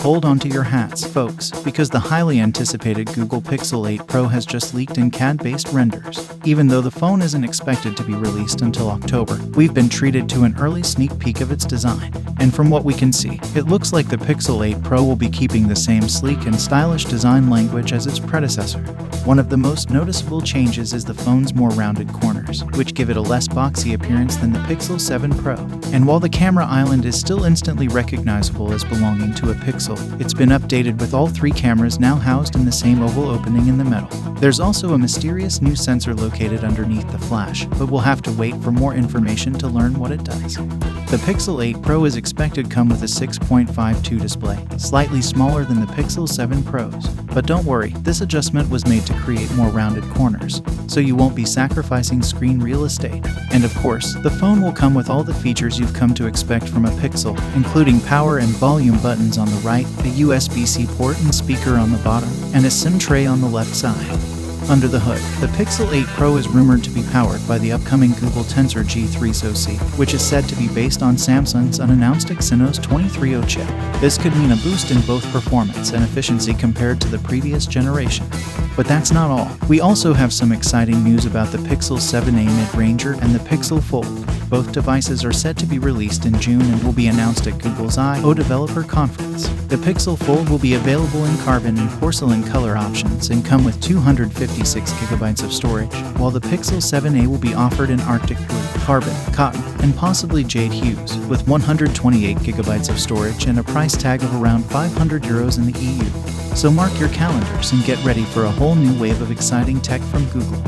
Hold on to your hats, folks, because the highly anticipated Google Pixel 8 Pro has just leaked in CAD-based renders. Even though the phone isn't expected to be released until October, we've been treated to an early sneak peek of its design. And from what we can see, it looks like the Pixel 8 Pro will be keeping the same sleek and stylish design language as its predecessor. One of the most noticeable changes is the phone's more rounded corners, which give it a less boxy appearance than the Pixel 7 Pro. And while the camera island is still instantly recognizable as belonging to a Pixel, it's been updated with all three cameras now housed in the same oval opening in the middle. There's also a mysterious new sensor located underneath the flash, but we'll have to wait for more information to learn what it does. The Pixel 8 Pro is expected to come with a 6.52 display, slightly smaller than the Pixel 7 Pros. But don't worry, this adjustment was made to create more rounded corners, so you won't be sacrificing screen real estate. And of course, the phone will come with all the features you've come to expect from a Pixel, including power and volume buttons on the right, a USB-C port and speaker on the bottom, and a SIM tray on the left side. Under the hood, the Pixel 8 Pro is rumored to be powered by the upcoming Google Tensor G3 SoC, which is said to be based on Samsung's unannounced Exynos 2300 chip. This could mean a boost in both performance and efficiency compared to the previous generation. But that's not all. We also have some exciting news about the Pixel 7a Mid-Ranger and the Pixel Fold. Both devices are set to be released in June and will be announced at Google's I/O Developer Conference. The Pixel Fold will be available in carbon and porcelain color options and come with 256 GB of storage, while the Pixel 7a will be offered in Arctic blue, carbon, cotton, and possibly jade hues, with 128 GB of storage and a price tag of around €500 in the EU. So mark your calendars and get ready for a whole new wave of exciting tech from Google.